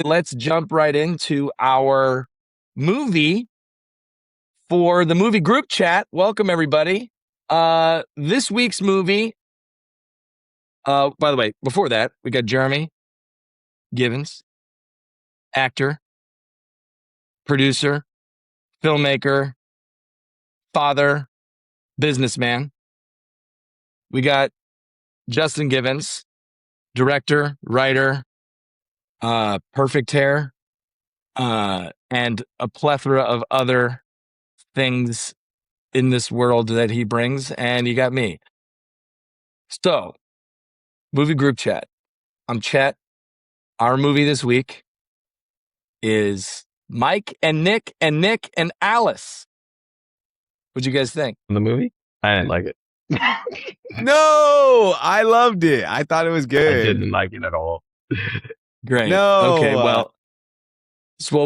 Let's jump right into our movie for the movie group chat. Welcome, everybody. This week's movie, by the way, before that, we got Jeremy Givens, actor, producer, filmmaker, father, businessman. We got Justin Givens, director, writer, perfect hair, and a plethora of other things in this world that he brings. And you got me. So, movie group chat. I'm Chet. Our movie this week is Mike and Nick and Nick and Alice. What'd you guys think? The movie? I didn't like it. No, I loved it. I thought it was good. I didn't like it at all. Great. No. Okay, well,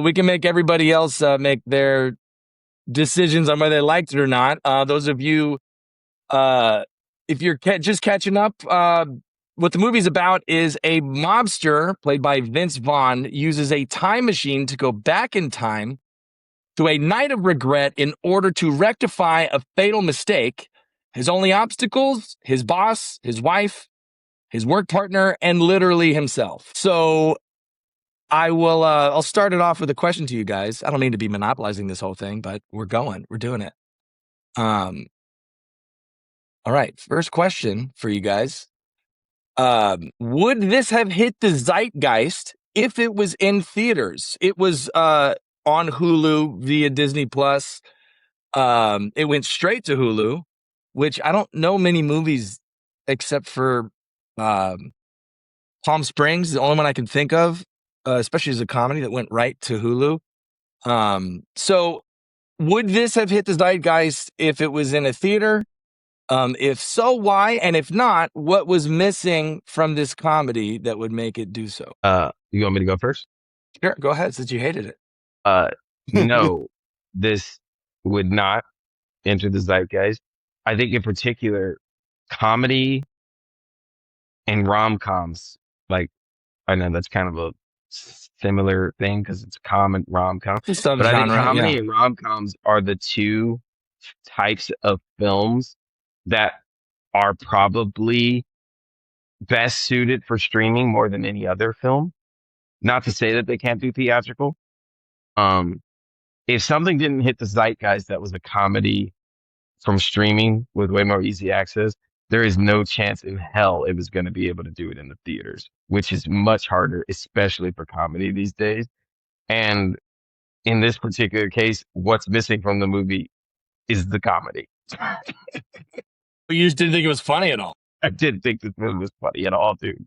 we can make everybody else make their decisions on whether they liked it or not. Those of you, if you're just catching up, what the movie's about is a mobster played by Vince Vaughn uses a time machine to go back in time to a night of regret in order to rectify a fatal mistake. His only obstacles, his boss, his wife, his work partner, and literally himself. So I'll start it off with a question to you guys. I don't mean to be monopolizing this whole thing, but we're doing it. All right. First question for you guys. Would this have hit the zeitgeist if it was in theaters? It was on Hulu via Disney Plus. It went straight to Hulu, which I don't know many movies except for Palm Springs, the only one I can think of, especially as a comedy that went right to Hulu. So would this have hit the zeitgeist if it was in a theater? If so, why? And if not, what was missing from this comedy that would make it do so? You want me to go first? Sure, go ahead, since you hated it. No, this would not enter the zeitgeist. I think in particular, comedy and rom-coms, like, I know that's kind of a similar thing because it's common rom-com. But I think comedy and rom-coms are the two types of films that are probably best suited for streaming more than any other film. Not to say that they can't do theatrical. If something didn't hit the zeitgeist that was a comedy from streaming with way more easy access, there is no chance in hell it was going to be able to do it in the theaters, which is much harder, especially for comedy these days. And in this particular case, what's missing from the movie is the comedy. You just didn't think it was funny at all? I didn't think this movie was funny at all, dude.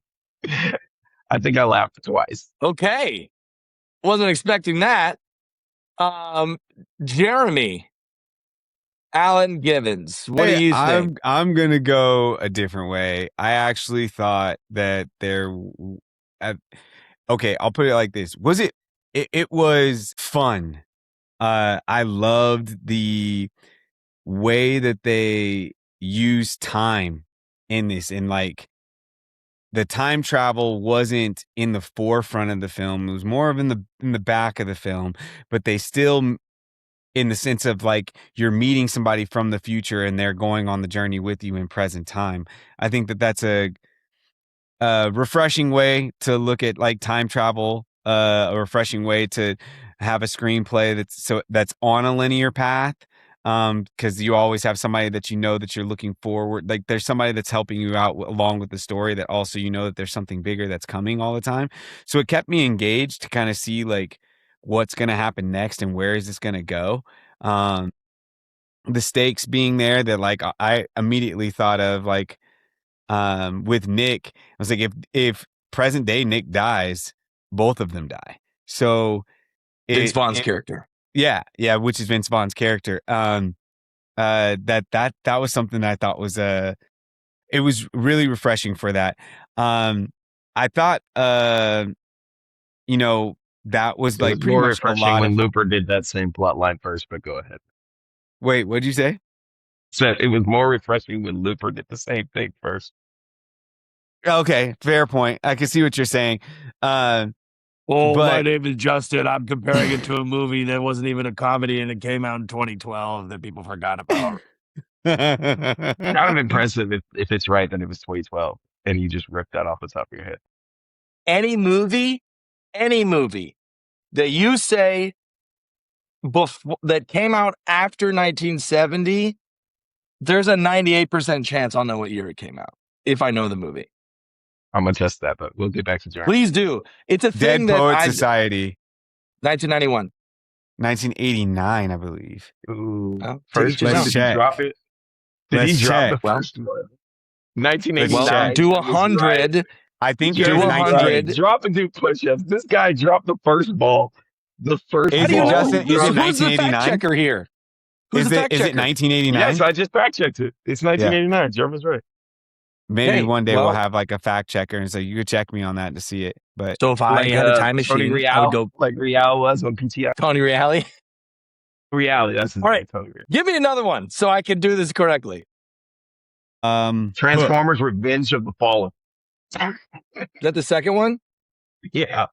I think I laughed twice. Okay. Wasn't expecting that. Jeremy Allen Givens, what do you think? I'm going to go a different way. I actually thought that okay, I'll put it like this. It was fun. I loved the way that they used time in this, and like the time travel wasn't in the forefront of the film. It was more of in the back of the film, but they still, in the sense of like you're meeting somebody from the future and they're going on the journey with you in present time. I think that that's a refreshing way to look at like time travel, a refreshing way to have a screenplay that's on a linear path. Because you always have somebody that you know that you're looking forward, like there's somebody that's helping you out along with the story, that also you know that there's something bigger that's coming all the time. So it kept me engaged to kind of see like what's going to happen next and where is this going to go. The stakes being there, that like I immediately thought of like with Nick, I was like, if present day Nick dies, both of them die. So Vince Vaughn's character. Yeah, which is Vince Vaughn's character. That was something that I thought was it was really refreshing for that. I thought that was like pretty more much refreshing when Looper did that same plot line first, but go ahead. Wait, what'd you say? So it was more refreshing when Looper did the same thing first. Okay, fair point. I can see what you're saying. Oh, my But name is Justin. I'm comparing it to a movie that wasn't even a comedy and it came out in 2012 that people forgot about. Kind of impressive if it's right that it was 2012 and you just ripped that off the top of your head. Any movie that you say that came out after 1970, there's a 98% chance I'll know what year it came out if I know the movie. I'm gonna test that, but we'll get back to Jeremy. Please do. It's a Dead thing that Poet Society, 1991. 1989, I believe. Ooh, Oh, first to each one, his did own. he drop it? Did Let's he drop check. the first one? Let's 1989. check. do That was 100. right. I think it Do was Jeremy's 100. right. Drop and do push-ups. This guy dropped the first ball. The first Is How do you it know? ball. Justin? Is it Who's the fact 1989? checker here? Who's the fact Is checker? it 1989? Yes, I just fact checked it. It's 1989. Jeremy's right. Maybe Hey, one day well- we'll have like a fact checker, and so you could check me on that to see it. But So if I had a time Tony machine, Real, I would go like Real was on PTI. Tony Reale. Reality. That's his All name. right. Tony Real. Give me another one so I can do this correctly. Transformers: Revenge of the Fallen. Is that the second one? Yeah.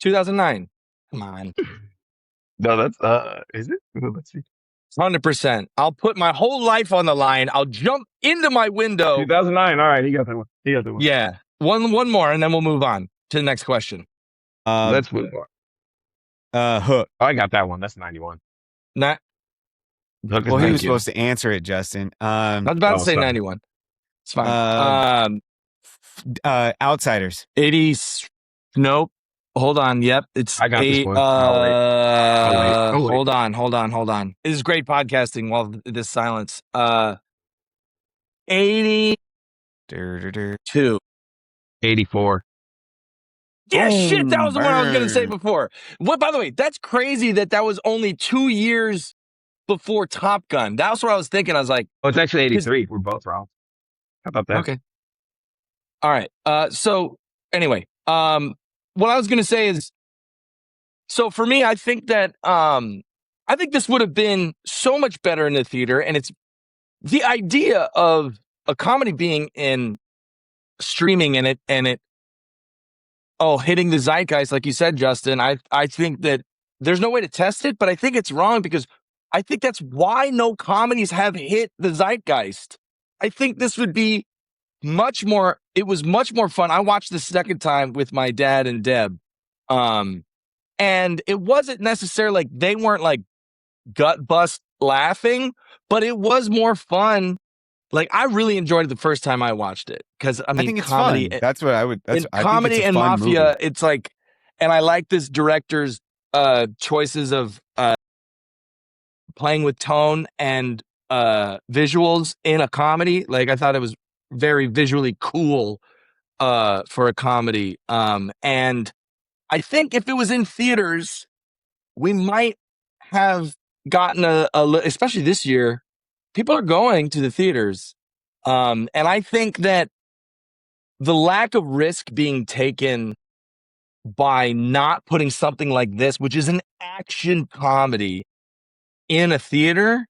2009. Come on. No, that's is it? Let's see. 100%. I'll put my whole life on the line. I'll jump into my window. 2009. All right, he got that one. Yeah. One more, and then we'll move on to the next question. Let's move on. Hook. Oh, I got that one. That's 91. Not. Hook is Well, he 90. was supposed to answer it, Justin. I was about to say sorry. 91. It's fine. Outsiders. 80s. Nope. Hold on. Yep. It's I got this one. I'll wait. Hold on. This is great podcasting while this silence. 82. 84. Yeah, shit. That was the one I was going to say Burn. before. What, by the way, that's crazy that was only 2 years before Top Gun. That's what I was thinking. I was like, Oh, it's actually 83. We're both wrong. How about that? okay. All right. So anyway, what I was going to say is, so for me, I think that, I think this would have been so much better in the theater. And it's the idea of a comedy being in streaming and it, hitting the zeitgeist, like you said, Justin. I think that there's no way to test it, but I think it's wrong because I think that's why no comedies have hit the zeitgeist. I think this would be it was much more fun. I watched the second time with my dad and Deb. And it wasn't necessarily like they weren't like gut bust laughing, but it was more fun. Like I really enjoyed it the first time I watched it because I mean, think it's comedy. fun. That's what I would. That's I comedy think it's a and fun mafia. movie. It's like, and I like this director's choices of playing with tone and visuals in a comedy. Like I thought it was very visually cool for a comedy. And I think if it was in theaters, we might have gotten especially this year, people are going to the theaters. And I think that the lack of risk being taken by not putting something like this, which is an action comedy, in a theater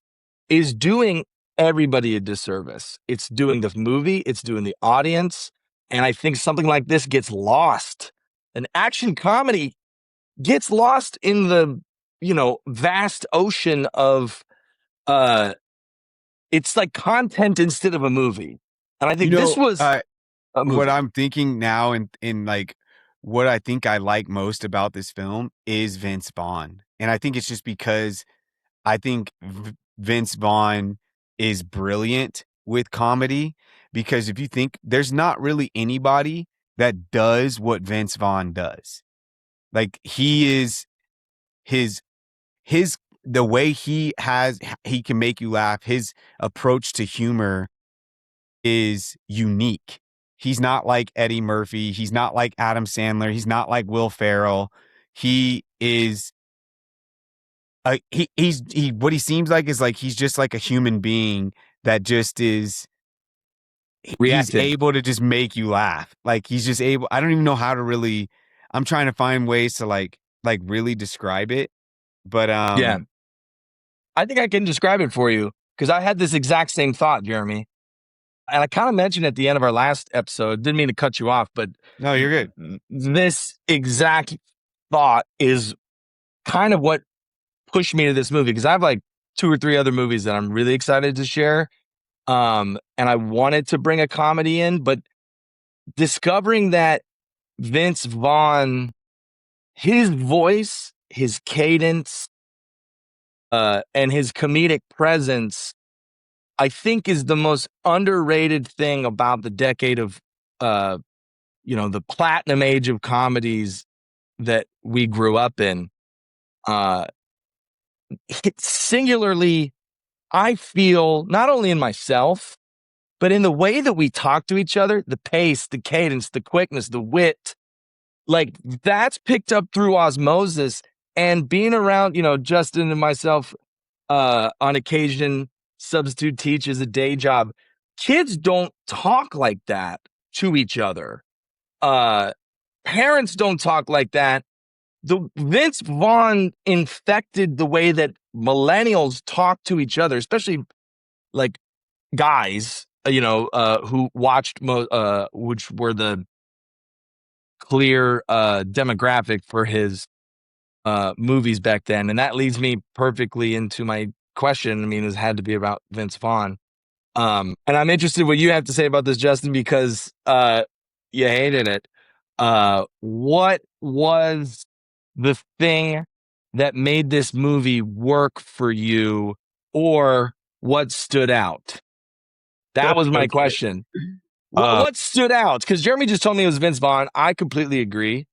is doing everybody a disservice. It's doing the movie, it's doing the audience. And I think something like this gets lost. An action comedy gets lost in the, vast ocean of, it's like content instead of a movie. And I think this was a movie. What I'm thinking now in like what I think I like most about this film is Vince Vaughn. And I think it's just because I think Vince Vaughn is brilliant with comedy, because if you think, there's not really anybody that does what Vince Vaughn does. Like he is the way he can make you laugh. His approach to humor is unique. He's not like Eddie Murphy. He's not like Adam Sandler. He's not like Will Ferrell. He is what he seems like is like he's just like a human being that just is he's able to just make you laugh. Like he's just able. I don't even know how to really. I'm trying to find ways to like really describe it, but yeah, I think I can describe it for you because I had this exact same thought, Jeremy. And I kind of mentioned at the end of our last episode, didn't mean to cut you off, but no, you're good. This exact thought is kind of what pushed me to this movie, because I have like 2 or 3 other movies that I'm really excited to share. And I wanted to bring a comedy in, but discovering that Vince Vaughn, his voice, his cadence, and his comedic presence, I think is the most underrated thing about the decade of, the platinum age of comedies that we grew up in. Singularly, I feel not only in myself, but in the way that we talk to each other, the pace, the cadence, the quickness, the wit, like that's picked up through osmosis. And being around, Justin and myself, on occasion, substitute teach as a day job. Kids don't talk like that to each other. Parents don't talk like that. The Vince Vaughn infected the way that millennials talk to each other, especially like guys, who watched, which were the clear demographic for his movies back then. And that leads me perfectly into my question. I mean, it had to be about Vince Vaughn. And I'm interested what you have to say about this, Justin, because you hated it. What was the thing that made this movie work for you, or what stood out? That was my Okay. question. What stood out? Because Jeremy just told me it was Vince Vaughn. I completely agree.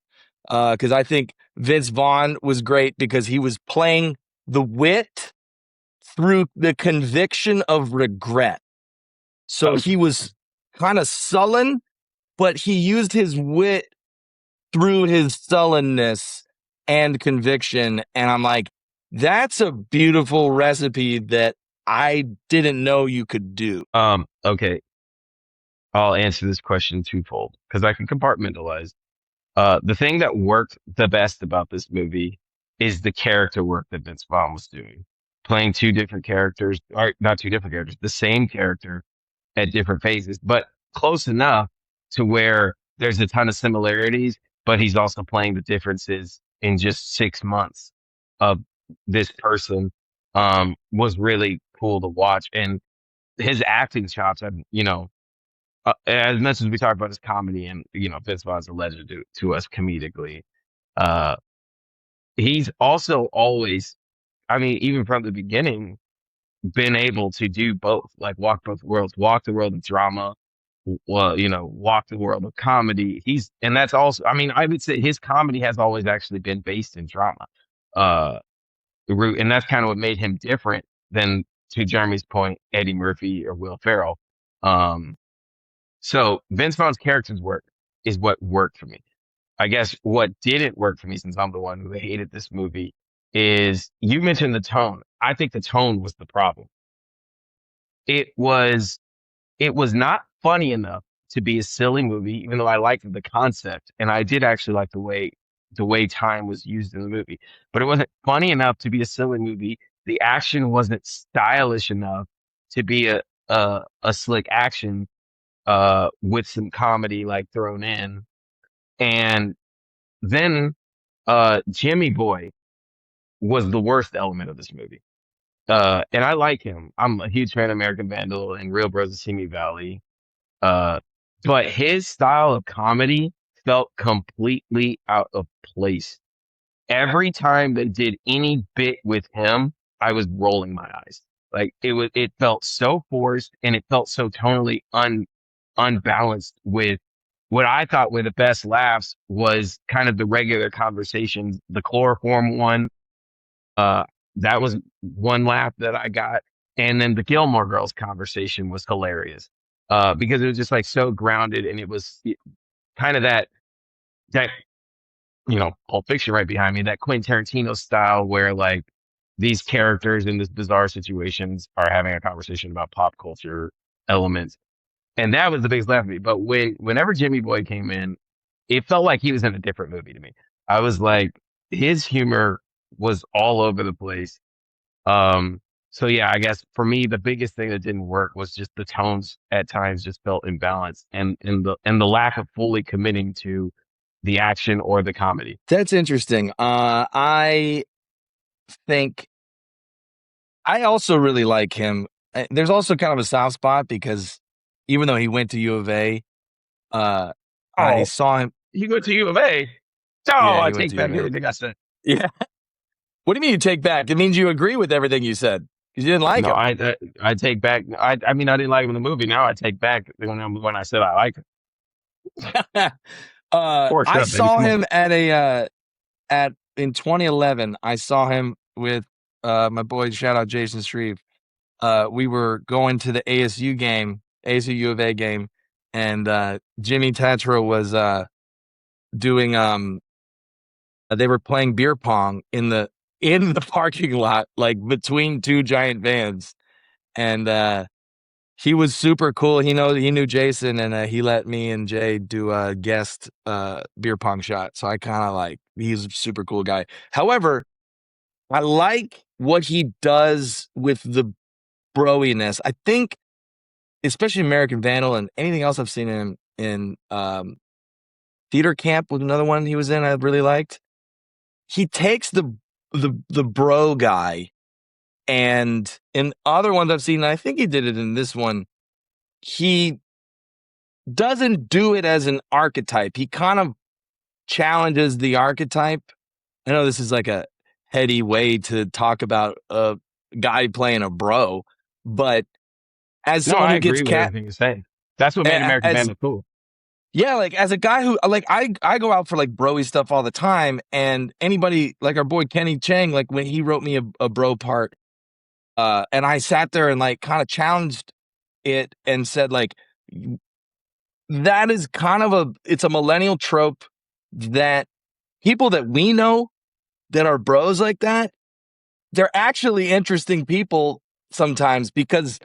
Because I think Vince Vaughn was great because he was playing the wit through the conviction of regret. So he was kind of sullen, but he used his wit through his sullenness and conviction. And I'm like, that's a beautiful recipe that I didn't know you could do. Okay. I'll answer this question twofold because I can compartmentalize. The thing that worked the best about this movie is the character work that Vince Vaughn was doing, playing two different characters, or not two different characters, the same character at different phases, but close enough to where there's a ton of similarities, but he's also playing the differences in just 6 months of this person. Was really cool to watch, and his acting chops, as much as we talk about his comedy, and Vince Vaughn's a legend to us comedically, uh, he's also always, I mean, even from the beginning, been able to do both, like walk both worlds, walk the world of drama, walk the world of comedy. And that's also, I mean, I would say his comedy has always actually been based in drama, uh, and that's kind of what made him different than, to Jeremy's point, Eddie Murphy or Will Ferrell. Um, So Vince Vaughn's character's work is what worked for me. I guess what didn't work for me, since I'm the one who hated this movie, is you mentioned the tone. I think the tone was the problem. It was it was not funny enough to be a silly movie, even though I liked the concept and I did actually like the way time was used in the movie. But it wasn't funny enough to be a silly movie. The action wasn't stylish enough to be a slick action with some comedy like thrown in. And then Jimmy Boy was the worst element of this movie. And I like him. I'm a huge fan of American Vandal and Real Bros of Simi Valley. Uh, but his style of comedy felt completely out of place. Every time they did any bit with him, I was rolling my eyes. Like it felt so forced, and it felt so tonally unbalanced with what I thought were the best laughs was kind of the regular conversations. The chloroform one, uh, that was one laugh that I got. And then the Gilmore Girls conversation was hilarious. Because it was just like so grounded, and it was kind of that Pulp Fiction right behind me, that Quentin Tarantino style where like these characters in this bizarre situations are having a conversation about pop culture elements. And that was the biggest laugh for me. But whenever Jimmy Boy came in, it felt like he was in a different movie to me. I was like, his humor was all over the place. So yeah, I guess for me, the biggest thing that didn't work was just the tones at times just felt imbalanced, and the lack of fully committing to the action or the comedy. That's interesting. I think I also really like him. There's also kind of a soft spot because even though he went to U of A, I Oh, saw him. you go to U of A. Oh, Yeah, I he went take to U back of A. everything I said. Yeah. What do you mean you take back? It means you agree with everything you said because you didn't like No, him. I take back. I mean, I didn't like him in the movie. Now I take back when I said I like him. Torch I up, baby. saw Come on. him at a at in 2011. I saw him with my boy. Shout out Jason Shreve. We were going to the ASU game, ASU U of A game, and Jimmy Tatro was doing they were playing beer pong in the parking lot, like between two giant vans, and he was super cool. He knew Jason, and he let me and Jay do a guest beer pong shot. So I kind of like he's a super cool guy. However, I like what he does with the broiness. I think, especially American Vandal and anything else I've seen him in Theater Camp was another one he was in. I really liked. He takes the bro guy, and in other ones I've seen, and I think he did it in this one. He doesn't do it as an archetype. He kind of challenges the archetype. I know this is like a heady way to talk about a guy playing a bro, but as No, someone I who gets agree with everything you're saying. That's what made American as Vandal cool. yeah, like as a guy who like I go out for like broy stuff all the time, and anybody like our boy Kenny Chang, like when he wrote me a bro part, and I sat there and like kind of challenged it and said like that is kind of it's a millennial trope that people that we know that are bros like that, they're actually interesting people sometimes because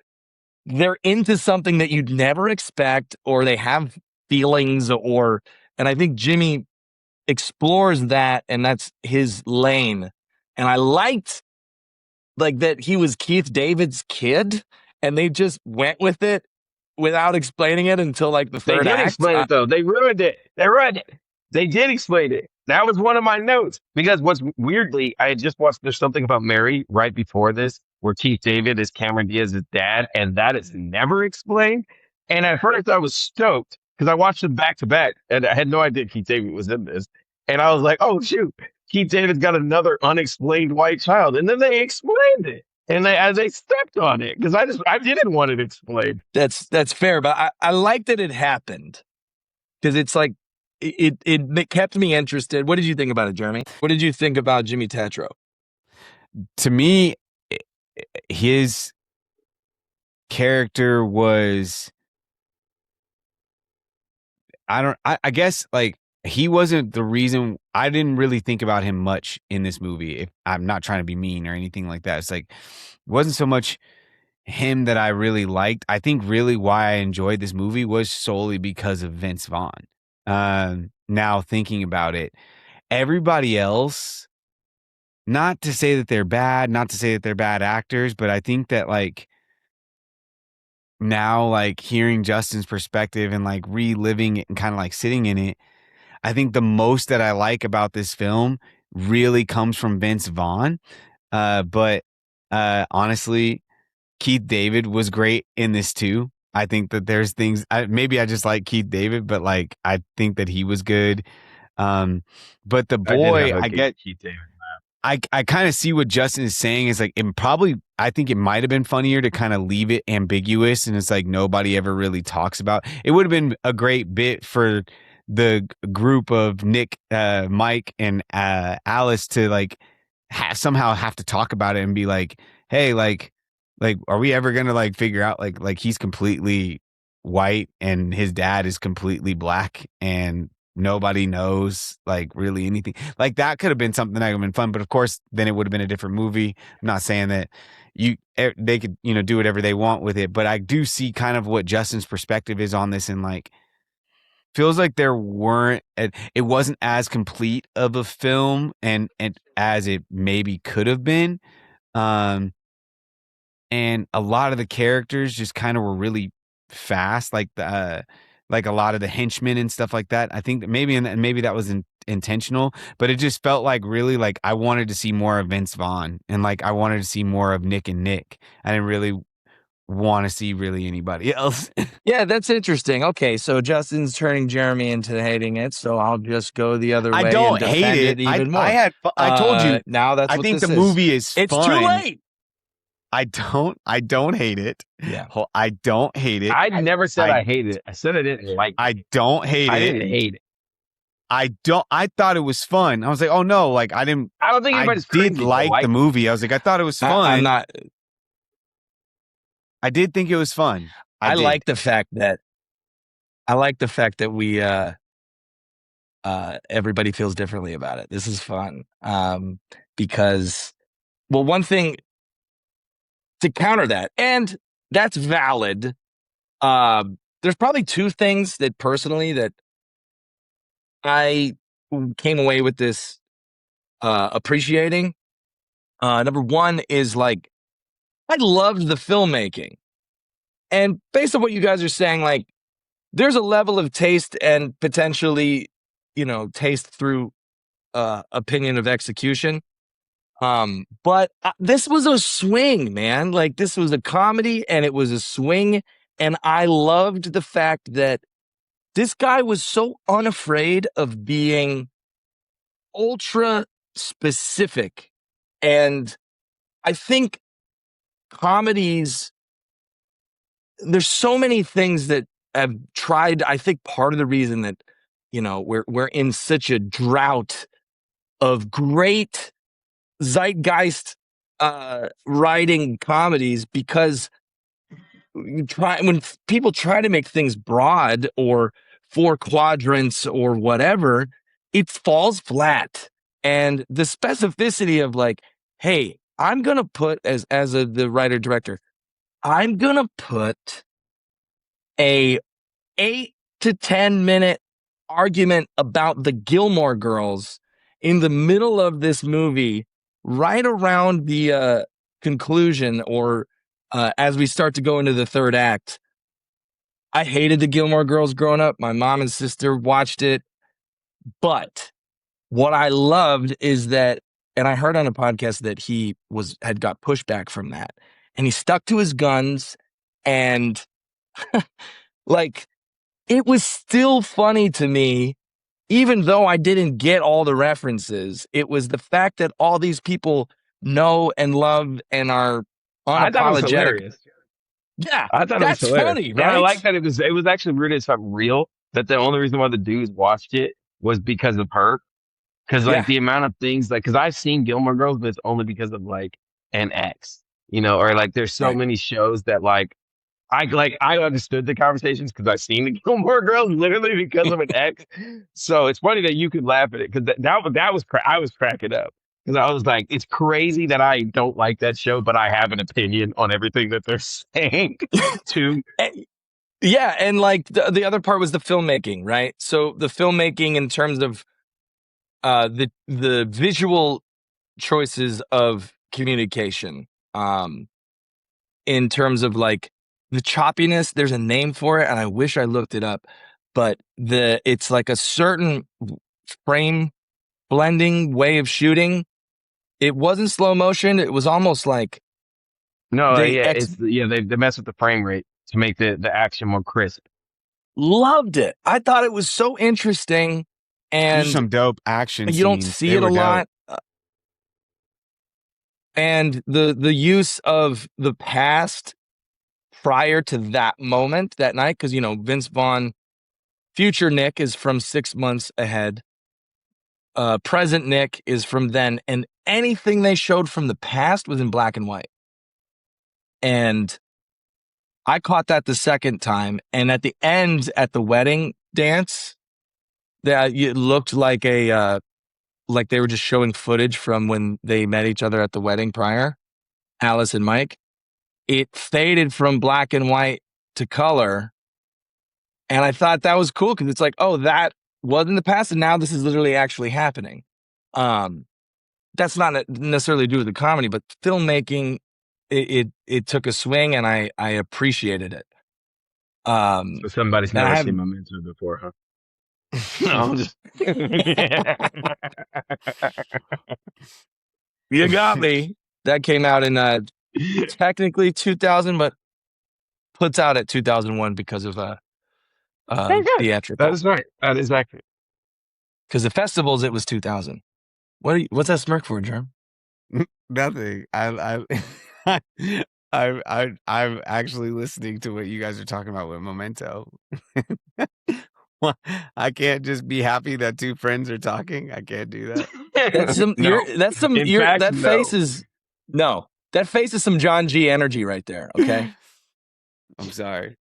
they're into something that you'd never expect, or they have feelings, and I think Jimmy explores that, and that's his lane. And I liked like that he was Keith David's kid, and they just went with it without explaining it until like the They third did act. explain it though. They ruined it. They ruined it. They did explain it. That was one of my notes because what's weirdly, I had just watched There's Something About Mary right before this, where Keith David is Cameron Diaz's dad, and that is never explained. And at first, I was stoked because I watched them back to back, and I had no idea Keith David was in this. And I was like, "Oh shoot, Keith David's got another unexplained white child," and then they explained it, and they stepped on it because I didn't want it explained. That's fair, but I like that it happened because it's like it kept me interested. What did you think about it, Jeremy? What did you think about Jimmy Tatro? To me, his character was I guess like he wasn't the reason. I didn't really think about him much in this movie. If I'm not trying to be mean or anything like that. It's like it wasn't so much him that I really liked. I think really why I enjoyed this movie was solely because of Vince Vaughn. Now thinking about it, everybody else, not to say that they're bad, not to say that they're bad actors, but I think that like now like hearing Justin's perspective and like reliving it and kind of like sitting in it, I think the most that I like about this film really comes from Vince Vaughn. But honestly, Keith David was great in this too. I think that there's things maybe I just like Keith David, but like I think that he was good. But the I did have boy, a I get Keith David. I kind of see what Justin is saying is like it probably I think it might have been funnier to kind of leave it ambiguous and it's like nobody ever really talks about. It would have been a great bit for the group of Nick, Mike, and Alice to like somehow have to talk about it and be like, hey, like are we ever gonna like figure out like he's completely white and his dad is completely black and nobody knows like really anything like that could have been something that would have been fun, but of course then it would have been a different movie. I'm not saying that they could do whatever they want with it, but I do see kind of what Justin's perspective is on this, and like feels like there weren't it wasn't as complete of a film and as it maybe could have been, and a lot of the characters just kind of were really fast, like like a lot of the henchmen and stuff like that. I think that maybe that was intentional, but it just felt like really like I wanted to see more of Vince Vaughn and like I wanted to see more of Nick and Nick. I didn't really want to see really anybody else. Yeah, that's interesting. Okay, so Justin's turning Jeremy into hating it, so I'll just go the other way I and don't hate defend it. it even more. I told you. Now that's I what think this the is. movie is It's fun. too late. I don't hate it. Yeah. I don't hate it. I never said I hated it. I said I didn't like it. I don't hate I it. didn't hate it. I thought it was fun. I was like, oh no, like I don't think anybody's I did crazy like the movie. I was like, I thought it was fun. I'm not. I did think it was fun. I like the fact that we everybody feels differently about it. This is fun. Because, well, one thing to counter that, and that's valid. There's probably two things that personally that I came away with this appreciating. Number one is like I loved the filmmaking, and based on what you guys are saying, like there's a level of taste and potentially, taste through opinion of execution. But this was a swing, man. Like this was a comedy and it was a swing. And I loved the fact that this guy was so unafraid of being ultra specific. And I think comedies, there's so many things that have tried. I think part of the reason that, we're in such a drought of great zeitgeist writing comedies because when people try to make things broad or four quadrants or whatever, it falls flat. And the specificity of like, hey, I'm gonna put the writer director, I'm gonna put a 8 to 10 minute argument about the Gilmore Girls in the middle of this movie, right around the conclusion or as we start to go into the third act. I hated the Gilmore Girls growing up. My mom and sister watched it. But what I loved is that, and I heard on a podcast that he had got pushback from that. And he stuck to his guns and like it was still funny to me, even though I didn't get all the references. It was the fact that all these people know and love and are unapologetic. I thought it was hilarious. Yeah, I thought that's it was hilarious. funny, right? And I like that it was actually rooted in something real. That the only reason why the dudes watched it was because of her. Because like the amount of things, like, because I've seen Gilmore Girls, but it's only because of like an ex, or like there's so many shows that like I understood the conversations because I've seen the Gilmore Girls literally because of an ex. So it's funny that you could laugh at it because I was cracking up because I was like, it's crazy that I don't like that show, but I have an opinion on everything that they're saying too. Yeah, and like the other part was the filmmaking, right? So the filmmaking in terms of the visual choices of communication, in terms of like the choppiness, there's a name for it, and I wish I looked it up, but it's like a certain frame blending way of shooting. It wasn't slow motion. It was almost like they mess with the frame rate to make the action more crisp. Loved it. I thought it was so interesting, and there's some dope action. You don't see it a lot. And the use of the past prior to that moment, that night, because Vince Vaughn, future Nick is from 6 months ahead. Present Nick is from then, and anything they showed from the past was in black and white. And I caught that the second time, and at the end, at the wedding dance, that it looked like like they were just showing footage from when they met each other at the wedding prior, Alice and Mike. It faded from black and white to color. And I thought that was cool because it's like, oh, that was in the past and now this is literally actually happening. That's not necessarily to do with the comedy, but filmmaking, it took a swing and I appreciated it. So somebody's and I never have seen Memento before, huh? No, I'm just. you got me. That came out in technically 2000, but puts out at 2001 because of Okay. That theatrical. is right. That is accurate. Because the festivals, it was 2000. What's that smirk for, Germ? Nothing. I'm actually listening to what you guys are talking about with Memento. I can't just be happy that two friends are talking. I can't do that. That's some. No. In fact, That no. face is no. That face is some John G energy right there. Okay. I'm sorry.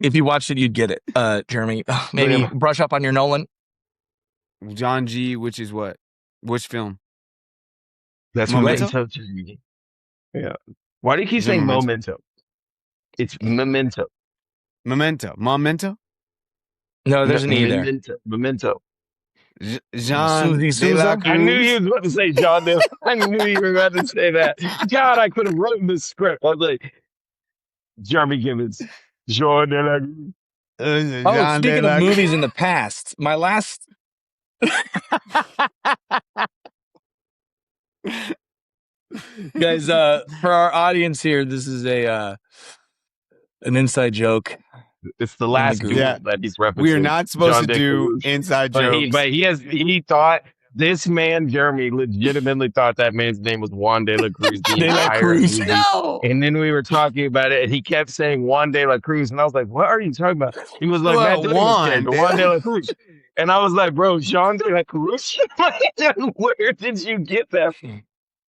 If you watched it, you'd get it. Jeremy, maybe Yeah. brush up on your Nolan. John G, which is what? Which film? That's Memento? Memento to me. Yeah. Why do you keep Is it saying Memento? Memento? It's Memento. Memento? No, there's an E there. Memento. Jean Susie de la Souza? I knew Cruz? you was about to say John Dale. I knew you were about to say that. God, I could have written the script. I was like, Jeremy Gibbons, John De La Cruz. Oh, Jean de speaking of la movies in the past, my last. Guys, for our audience here, this is an inside joke. It's the last group. duel Yeah. that he's referencing. We are not supposed John to De do Cruz. inside But jokes. he thought this man, Jeremy, legitimately thought that man's name was Juan De La Cruz the De La entire Cruz. movie. No. And then we were talking about it, and he kept saying Juan De La Cruz, and I was like, "What are you talking about?" He was like, Well, "Matt Damon's Juan character, De- Juan De La Cruz," and I was like, "Bro, Jean De La Cruz? Where did you get that from?"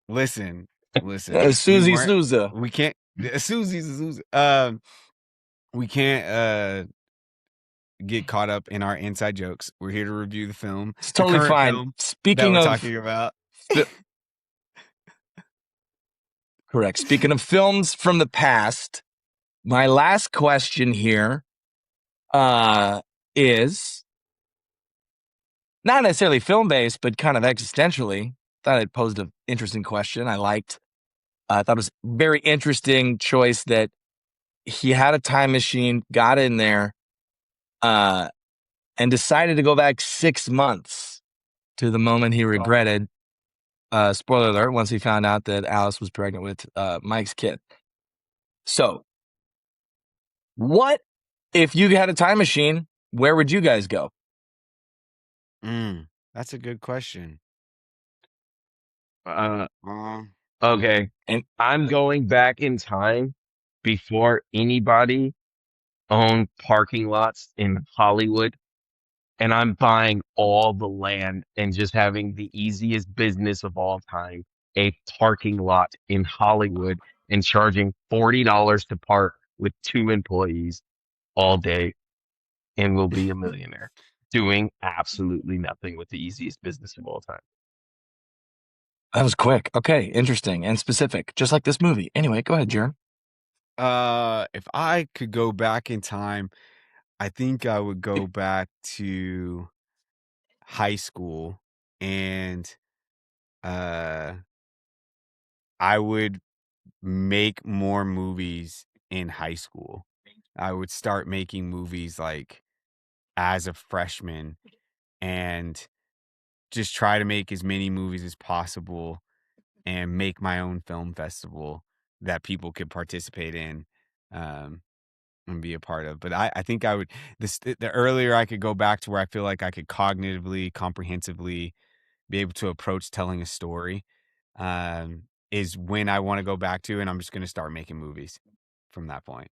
Listen. Susie Souza. We can't. Souza. We can't get caught up in our inside jokes. We're here to review the film. It's totally the current fine. film Speaking that we're of talking about. correct. Speaking of films from the past, my last question here is not necessarily film based, but kind of existentially. Thought I'd posed an interesting question. I thought it was a very interesting choice that he had a time machine, got in there, and decided to go back 6 months to the moment he regretted. Spoiler alert, once he found out that Alice was pregnant with Mike's kid. So, what if you had a time machine? Where would you guys go? That's a good question. Okay, And I'm going back in time before anybody owned parking lots in Hollywood, and I'm buying all the land and just having the easiest business of all time, a parking lot in Hollywood, and charging $40 to park with 2 employees all day, and we'll be a millionaire doing absolutely nothing with the easiest business of all time. that was quick. Okay, interesting and specific, just like this movie. Anyway, go ahead, Jerm. If I could go back in time, I think I would go back to high school, and I would make more movies in high school. I would start making movies like as a freshman and just try to make as many movies as possible and make my own film festival that people could participate in and be a part of. But I think I would the earlier I could go back to where I feel like I could cognitively, comprehensively be able to approach telling a story is when I want to go back to, and I'm just going to start making movies from that point.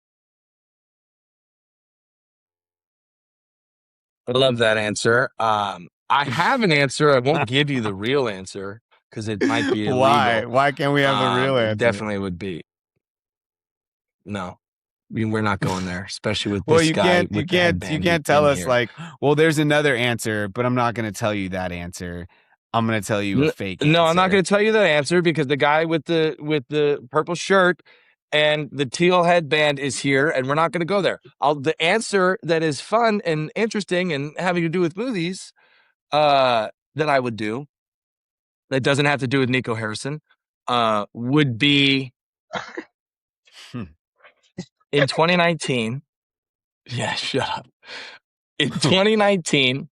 I love that answer. I have an answer. I won't give you the real answer because it might be illegal. Why? Why can't we have a real It answer? definitely would be. No, we're not going there, especially with Well, this you guy. can't tell us like, well, there's another answer, but I'm not going to tell you that answer. I'm going to tell you a fake answer. No, I'm not going to tell you that answer because the guy with the purple shirt and the teal headband is here, and we're not going to go there. The answer that is fun and interesting and having to do with movies that I would do that doesn't have to do with Nico Harrison would be In 2019, yeah, shut up. In 2019,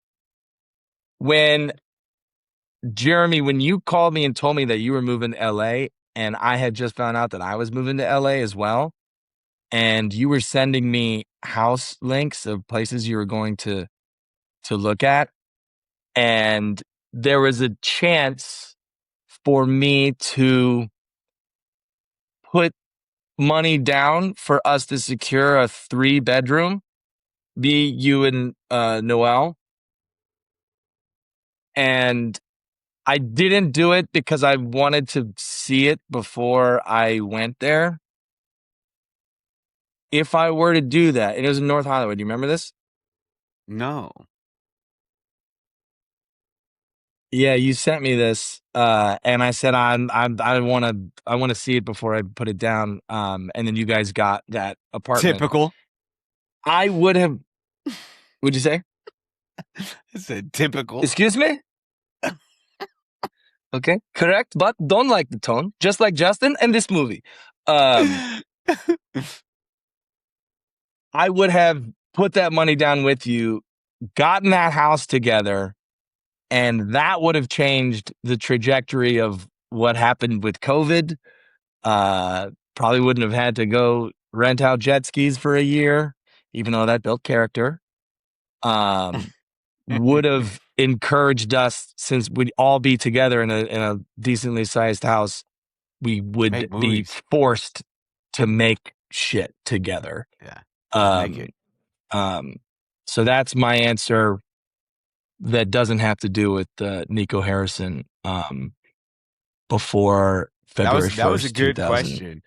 when Jeremy, when you called me and told me that you were moving to LA, and I had just found out that I was moving to LA as well, and you were sending me house links of places you were going to look at, and there was a chance for me to put money down for us to secure a 3-bedroom, be you and Noel. And I didn't do it because I wanted to see it before I went there. If I were to do that, it was in North Hollywood. Do you remember this? No. Yeah, you sent me this, and I said I want to see it before I put it down. And then you guys got that apartment. Typical. I would have. What'd you say? I said typical. Excuse me? Okay, correct, but don't like the tone, just like Justin and this movie. I would have put that money down with you, gotten that house together, and that would have changed the trajectory of what happened with COVID. Probably wouldn't have had to go rent out jet skis for a year, even though that built character. Would have encouraged us, since we'd all be together in a decently sized house, we would be forced to make shit together. Yeah. Make it. So that's my answer. That doesn't have to do with Nico Harrison. Before February 1st. That was a good question.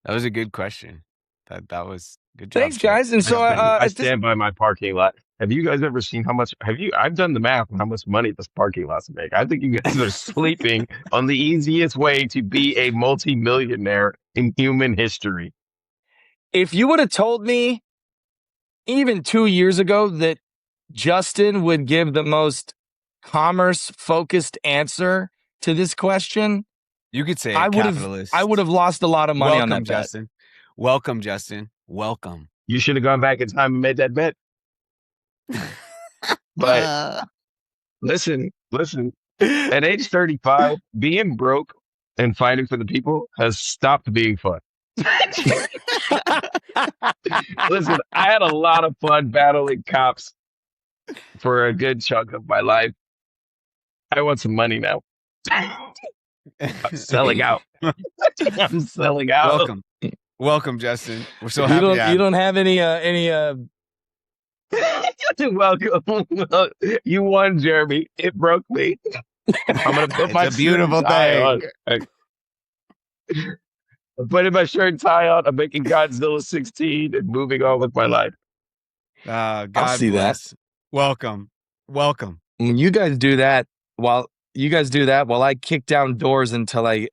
That was a good question. That was good job. Thanks, guys. And so I stand by my parking lot. Have you guys ever seen how much? I've done the math on how much money this parking lots make. I think you guys are sleeping on the easiest way to be a multi-millionaire in human history. If you would have told me even 2 years ago that Justin would give the most commerce-focused answer to this question, you could say I would have lost a lot of money on that Justin. bet. Welcome, Justin. Welcome. You should have gone back in time and made that bet. But listen. At age 35, being broke and fighting for the people has stopped being fun. Listen, I had a lot of fun battling cops for a good chunk of my life. I want some money now. I'm selling out. I'm selling out. Welcome, Justin. We're so happy. You don't have any Welcome. You won, Jeremy. It broke me. I'm gonna put my beautiful tie thing. on. I'm putting my shirt and tie on. I'm making Godzilla 16 and moving on with my life. God see bless. that. Welcome. When you guys do that, while I kick down doors until I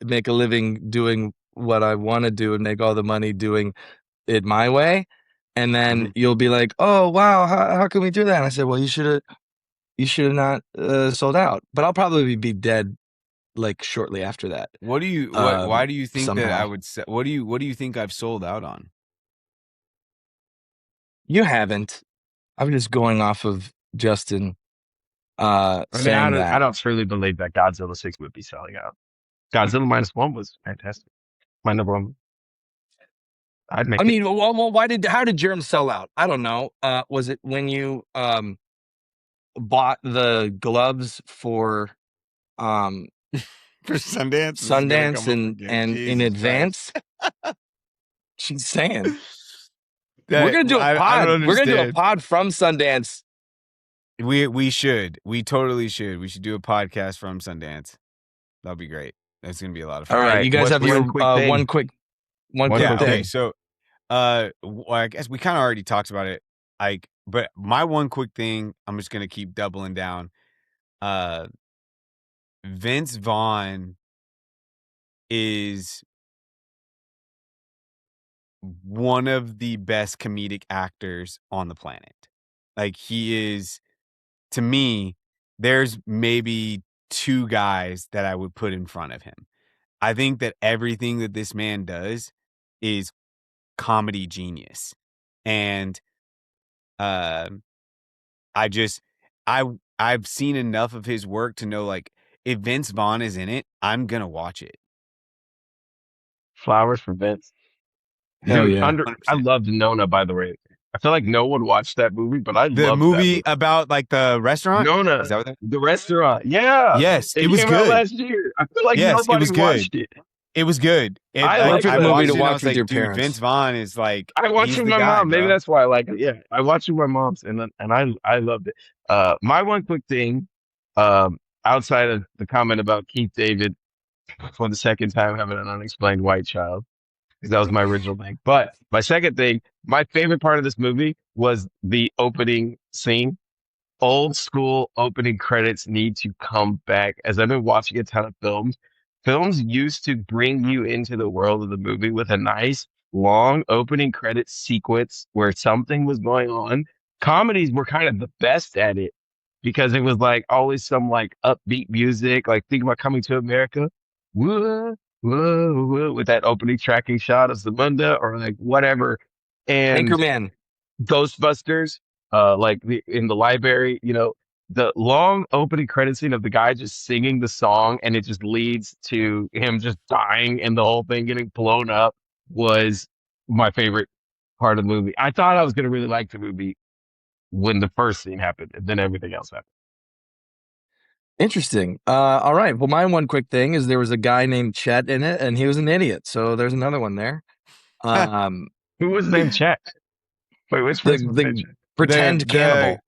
make a living doing what I want to do and make all the money doing it my way, and then you'll be like, "Oh wow, how can we do that?" And I said, "Well, you should have not sold out." But I'll probably be dead like shortly after that. Why do you think somehow. that I would say? What do you think I've sold out on? You haven't. I'm just going off of Justin saying that. I don't truly believe that Godzilla 6 would be selling out. Godzilla -1 was fantastic. My number one. I'd make. Well, how did Germ sell out? I don't know. Was it when you bought the gloves for Sundance and in advance? She's saying that, we're gonna do a pod. We're gonna do a pod from Sundance. We should. We totally should. We should do a podcast from Sundance. That'll be great. That's gonna be a lot of fun. All right, you guys have your one quick thing. Okay, so well, I guess we kind of already talked about it. But my one quick thing, I'm just gonna keep doubling down. Vince Vaughn is one of the best comedic actors on the planet. Like, he is, to me, there's maybe 2 guys that I would put in front of him. I think that everything that this man does is comedy genius. And I just I've seen enough of his work to know, like, if Vince Vaughn is in it, I'm gonna watch it. Flowers for Vince. Hell Dude, yeah. I loved Nona, by the way. I feel like no one watched that movie, but I The loved that movie movie. about like the restaurant? Nona, Is that what that? the restaurant. Yeah. Yes, it It was came out good. last year. I feel like Yes, it nobody was good. watched it. It was good. I like Perfect that movie watched to it and I watch was with like, your dude, parents. Vince Vaughn is like, I watched he's it with the my guy, mom. Maybe bro. that's why I like it. Yeah. I watched it with my mom's and I loved it. My one quick thing, outside of the comment about Keith David for the second time having an unexplained white child, because that was my original thing. But my second thing, my favorite part of this movie was the opening scene. Old school opening credits need to come back. As I've been watching a ton of films, films used to bring you into the world of the movie with a nice long opening credit sequence where something was going on. Comedies were kind of the best at it because it was like always some like upbeat music. Like think about Coming to America. Whoa, whoa, whoa, with that opening tracking shot of Zamunda or like whatever. And Anchorman. Ghostbusters, in the library, the long opening credit scene of the guy just singing the song and it just leads to him just dying and the whole thing getting blown up was my favorite part of the movie. I thought I was going to really like the movie when the first scene happened and then everything else happened. Interesting. All right. Well, my one quick thing is there was a guy named Chet in it, and he was an idiot. So there's another one there. Who was named Chet? Wait, which The person was named the Chet? pretend cannibal.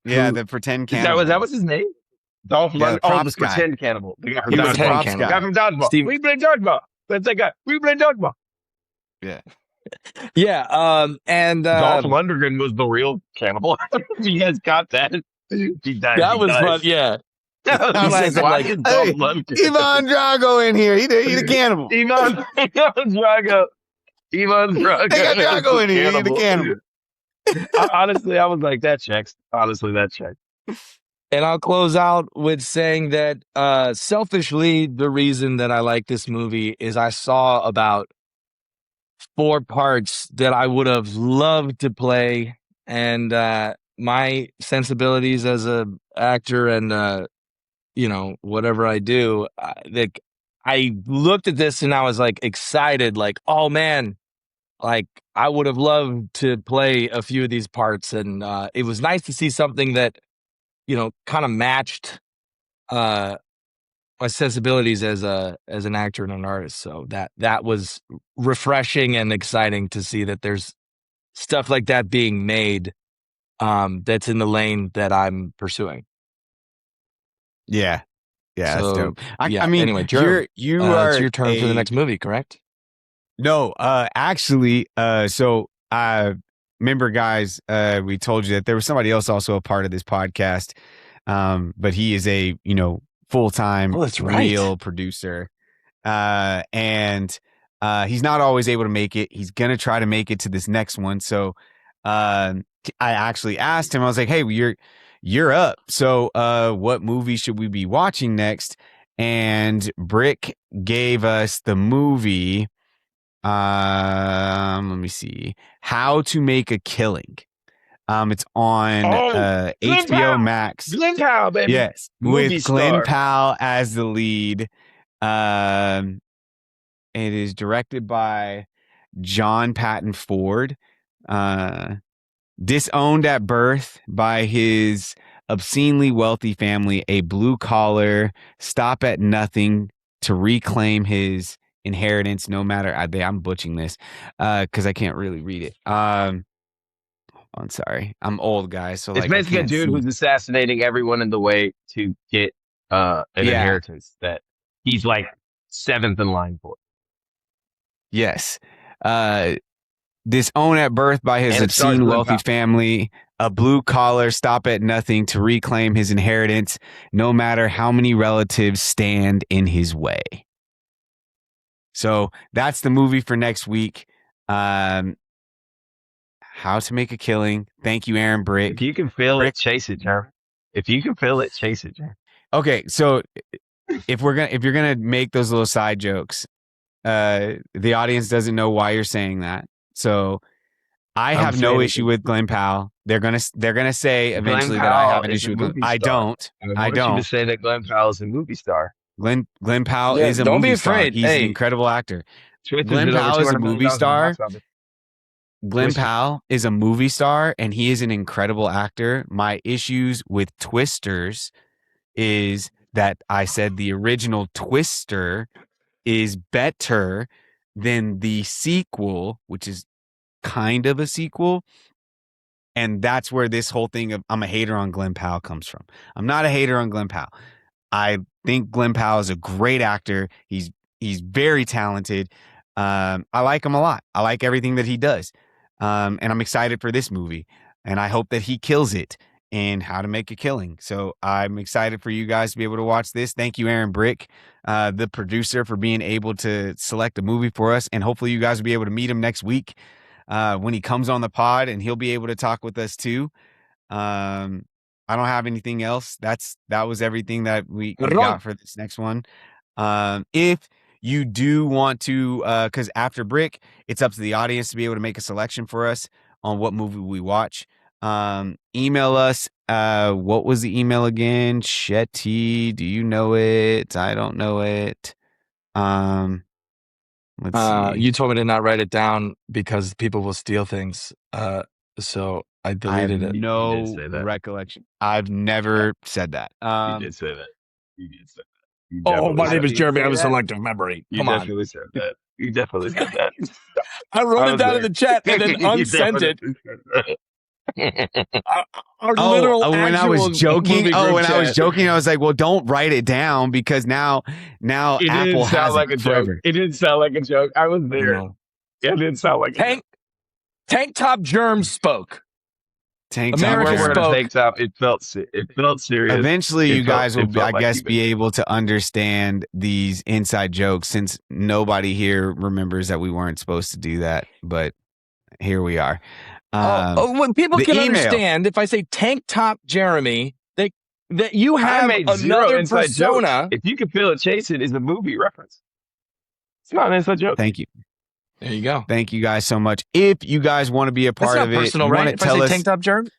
Yeah, who- the pretend Is cannibal. that was his name? Dolph Yeah, Lundgren. the Oh, the props guy. pretend cannibal. The guy from He was the Pretend Dodgeball. props cannibal. Guy guy. from Dodgeball. Steve- We play Dodgeball. That's that guy. We play Dodgeball. Yeah. Yeah. And Dolph Lundgren was the real cannibal. You guys got that? He died. that was fun. Yeah. I was He like, says why like, is Hey, Dolph Lundgren? Ivan Drago in here. He the cannibal. Ivan Drago. Ivan Drago. They got is Drago in here. He the cannibal. cannibal. Honestly, I was like, that checks. Honestly, that checks. And I'll close out with saying that selfishly, the reason that I like this movie is I saw about 4 parts that I would have loved to play, and my sensibilities as a actor and whatever I do, I looked at this and I was like excited, like, oh man, like I would have loved to play a few of these parts, and it was nice to see something that kind of matched my sensibilities as an actor and an artist. So that was refreshing and exciting to see that there's stuff like that being made that's in the lane that I'm pursuing. Yeah. Yeah, So, that's dope. yeah, I mean, anyway, Jeremy, you are it's your turn for the a- next movie, correct? No, actually, so I remember, guys, we told you that there was somebody else also a part of this podcast, but he is a full-time Oh, that's right. real producer, and he's not always able to make it. He's gonna try to make it to this next one. So, I actually asked him. I was like, "Hey, you're up. So, what movie should we be watching next?" And Brick gave us the movie. Let me see. How to Make a Killing. It's on Glenn HBO Powell. Max. Glenn Powell, baby. Yes, Movie with Glenn star. Powell as the lead. It is directed by John Patton Ford. Disowned at birth by his obscenely wealthy family, a blue collar stop at nothing to reclaim his inheritance, no matter. I'm butchering this because I can't really read it. I'm sorry, I'm old, guys. So It's like, basically a dude who's assassinating everyone in the way to get an inheritance that he's like 7th in line for. Yes. Disowned at birth by his And it stars obscene Glenn wealthy Powell. family, a blue collar stop at nothing to reclaim his inheritance, no matter how many relatives stand in his way. So that's the movie for next week. How to Make a Killing. Thank you, Aaron Brick. If you can feel it, chase it, Jeremy. If you can feel it, chase it, Jeremy. Okay, so if you're gonna make those little side jokes, the audience doesn't know why you're saying that. So I have no issue with Glenn Powell. They're gonna say eventually that I have an issue with Glenn. I don't. I want you to say that Glenn Powell is a movie star. Glenn Powell is a movie star. He's an incredible actor. Glenn Powell is a movie star. Glenn Powell is a movie star, and he is an incredible actor. My issues with Twisters is that I said the original Twister is better than the sequel, which is kind of a sequel. And that's where this whole thing of I'm a hater on Glenn Powell comes from. I'm not a hater on Glenn Powell. I think Glenn Powell is a great actor. He's very talented. I like him a lot. I like everything that he does. And I'm excited for this movie. And I hope that he kills it in How to Make a Killing. So I'm excited for you guys to be able to watch this. Thank you, Aaron Brick, the producer, for being able to select a movie for us. And hopefully you guys will be able to meet him next week when he comes on the pod, and he'll be able to talk with us too. I don't have anything else. That was everything that we got for this next one. If you do want to, because after Brick, it's up to the audience to be able to make a selection for us on what movie we watch. Email us. What was the email again? Shetty, do you know it? I don't know it. Let's see. You told me to not write it down because people will steal things. So I deleted it. No recollection. I've never said that. You did say that. You did say that. Oh, my name is Jeremy. I have a selective memory. You definitely said that. You definitely said that. I wrote it down in the chat and then unsent it. Our literal when I was joking, I was like, well, don't write it down because now Apple has like it a forever. joke. It didn't sound like a joke. I was there. It didn't sound like a joke. Tank Top Germ spoke. America spoke. Tank top. It felt serious. Eventually, you guys will, I guess, be able to understand these inside jokes since nobody here remembers that we weren't supposed to do that, but here we are. When people can understand, if I say Tank Top Jeremy, that you have another persona. If you can feel it, chase it is a movie reference. It's not an inside joke. Thank you. There you go. Thank you guys so much. If you guys want to be a part of it, personal, right? If I say Tank Top Jeremy,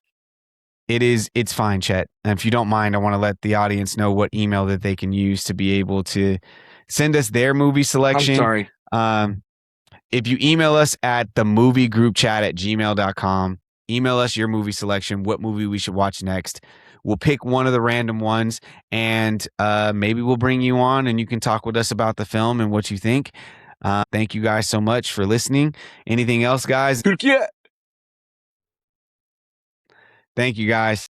it's fine, Chet. And if you don't mind, I want to let the audience know what email that they can use to be able to send us their movie selection. I'm sorry. If you email us at themoviegroupchat@gmail.com, email us your movie selection, what movie we should watch next. We'll pick one of the random ones, and maybe we'll bring you on, and you can talk with us about the film and what you think. Thank you guys so much for listening. Anything else, guys? Yeah. Thank you, guys.